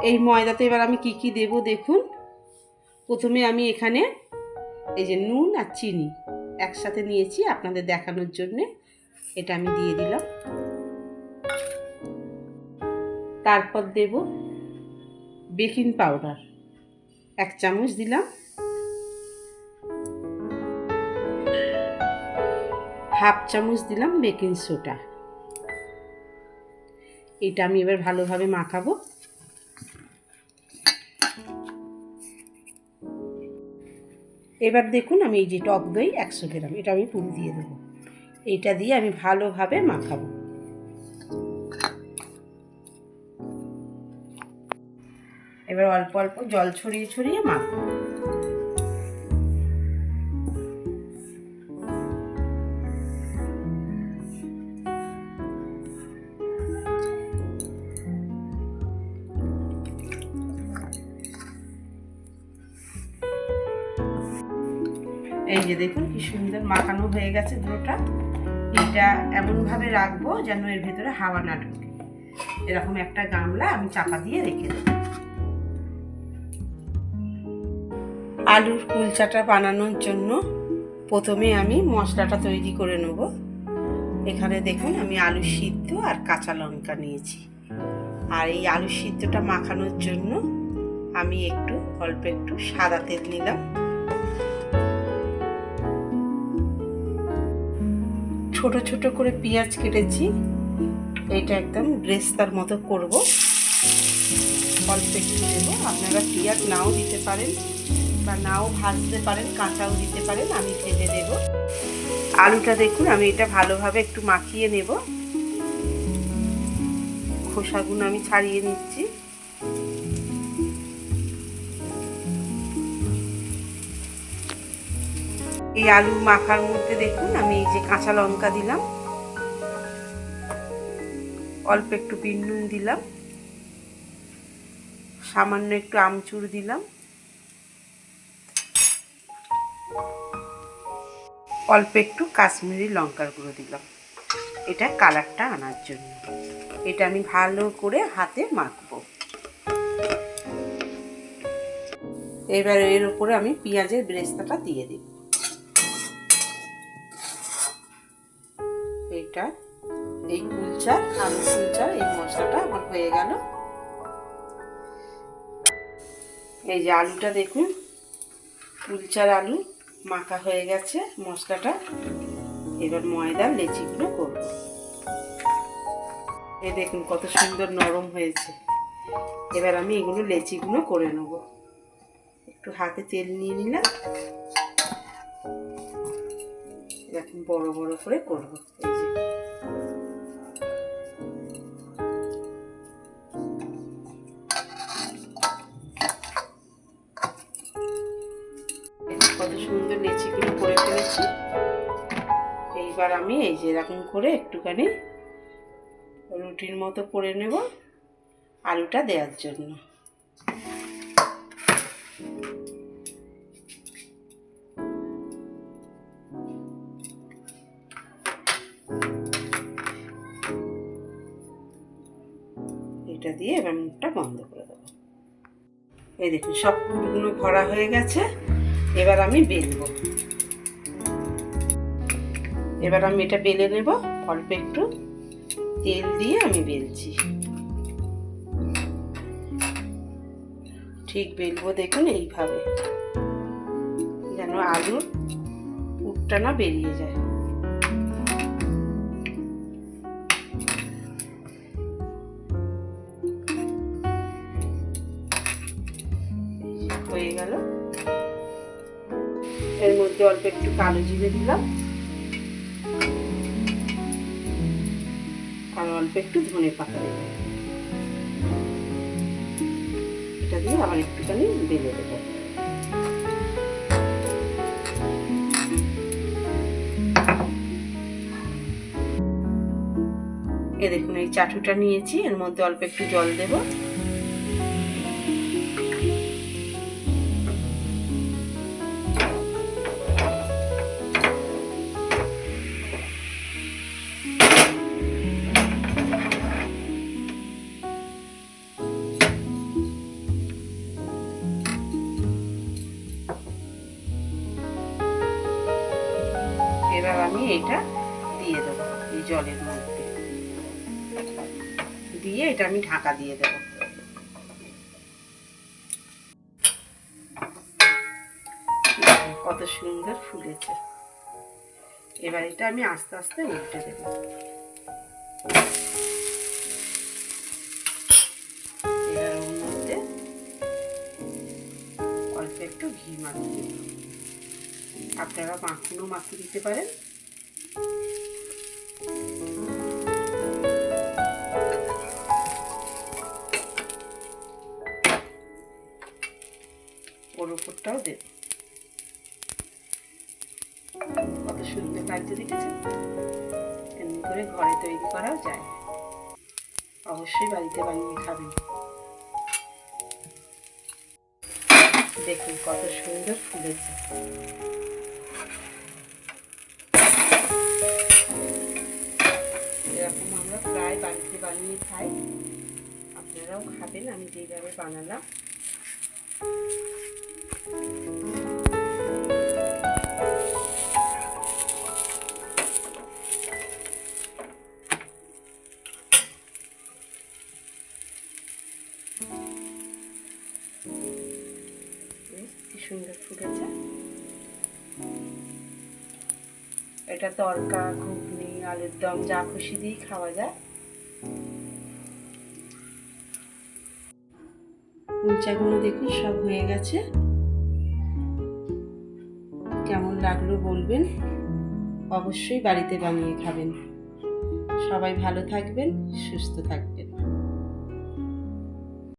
এই ময়দাতে এবার আমি কি কি দেব দেখুন। প্রথমে আমি এখানে এই যে নুন আর চিনি একসাথে নিয়েছি আপনাদের দেখানোর জন্যে, এটা আমি দিয়ে দিলাম। তারপর দেব বেকিং পাউডার 1 চামচ দিলাম, হাফ চামচ দিলাম বেকিং সোডা। এটা আমি এবার ভালোভাবে মাখাবো। এবার দেখুন আমি এই যে টক দই 100 গ্রাম এটা আমি পুরো দিয়ে দেবো। এটা দিয়ে আমি ভালোভাবে মাখাবো। এবার অল্প অল্প জল ছড়িয়ে ছড়িয়ে মাখবো। এই যে দেখুন কি সুন্দর মাখানো হয়ে গেছে দুটোটা। এটা এমনভাবে রাখবো যেন এর ভেতরে হাওয়া না ঢোকে। এরকম একটা গামলা আমি চাপা দিয়ে রেখে দেব। আলুর কুলচাটা বানানোর জন্য প্রথমে আমি মশলাটা তৈরি করে নেব। এখানে দেখুন আমি আলু সিদ্ধ আর কাঁচা লঙ্কা নিয়েছি। আর এই আলু সিদ্ধটা মাখানোর জন্য আমি অল্প একটু সাদা তেল নিলাম। ছোট ছোট করে পেঁয়াজ কেটেছি, এইটা একদম ব্রেস্তার মতো করব। অল্প একটু দেবো, আপনারা পেঁয়াজ নাও দিতে পারেন বা নাও ভাজতে পারেন, কাঁচাও দিতে পারেন, আমি ভেজে দেব। আলুটা দেখুন আমি এটা ভালোভাবে একটু মাখিয়ে নেব। খোসাগুলো আমি ছাড়িয়ে নিচ্ছি। এই আলু মাখার মধ্যে দেখুন আমি এই যে কাঁচা লঙ্কা দিলাম, অল্প একটু বিট নুন দিলাম, সামান্য একটু আমচুর দিলাম, অল্প একটু কাশ্মীরি লঙ্কার গুঁড়ো দিলাম, এটা কালারটা আনার জন্য। এটা আমি ভালো করে হাতে মাখবো। এবার এর উপরে আমি পেঁয়াজের বেরেস্তাটা দিয়ে দিব। এইটা এই কুলচা আলু কুলচা এই মশলাটা আমার হয়ে গেল। এই যে আলুটা দেখুন কুলচার আলু মাখা হয়ে গেছে মশলাটা। এবার ময়দার লেচিগুলো করব। এই দেখুন কত সুন্দর নরম হয়েছে। এবার আমি এগুলো লেচিগুলো করে নেব। একটু হাতে তেল নিয়ে নিলাম, এরকম বড় বড় করে করব। এই যে কত সুন্দর লেচিগুলো করে ফেলেছি। এইবার আমি এই যে এরকম করে একটুখানি রুটির মতো করে নেব আলুটা দেওয়ার জন্য। এটা দিয়ে এবার মুখটা বন্ধ করে দেবো। এই দেখুন সব পুরগুলো ভরা হয়ে গেছে। এবার আমি বেলবো। এবার আমি এটা বেলে নেব। অল্প একটু তেল দিয়ে আমি বেলছি। ঠিক বেলবো দেখুন এইভাবে, যেন আলুর পুরটা না বেরিয়ে যায়। হয়ে গেল। এর মধ্যে অল্প একটু কালো জিরে দিলাম আর অল্প একটু ধনে পাতা দিলাম। এটা দিয়ে আবার একটুখানি বেলে দেবো। এ দেখুন এই চাটুটা নিয়েছি, এর মধ্যে অল্প একটু জল দেব। এবার আমি এটা দিয়ে দেবো এই জলের মধ্যে, দিয়ে এটা আমি ঢাকা দিয়ে দেবো। কত সুন্দর ফুলেছে। এবার এটা আমি আস্তে আস্তে উল্টে দেব। এবার ওর মধ্যে অল্প একটু ঘি মাখিয়ে দেব। আপনারা মাখনও মাখিয়ে দিতে পারেন। ওর উপরটাও দেব। কত সুন্দর লাগছে দেখেছেন? এমনি করে ঘরে তৈরি করাও যায়, অবশ্যই বাড়িতে বানিয়ে খাবেন। দেখুন কত সুন্দর ফুলেছে। এরকম আমরা প্রায় বাড়িতে বানিয়ে খাই, আপনারাও খাবেন আমি যেইভাবে বানালাম। কি সুন্দর ফুটেছে। এটা তরকা, ঘুগনি, আলুর দম যা খুশি দিয়েই খাওয়া যায়। কুলচাগুলো দেখুন সব হয়ে গেছে। কেমন লাগলো বলবেন, অবশ্যই বাড়িতে বানিয়ে খাবেন। সবাই ভালো থাকবেন, সুস্থ থাকবেন।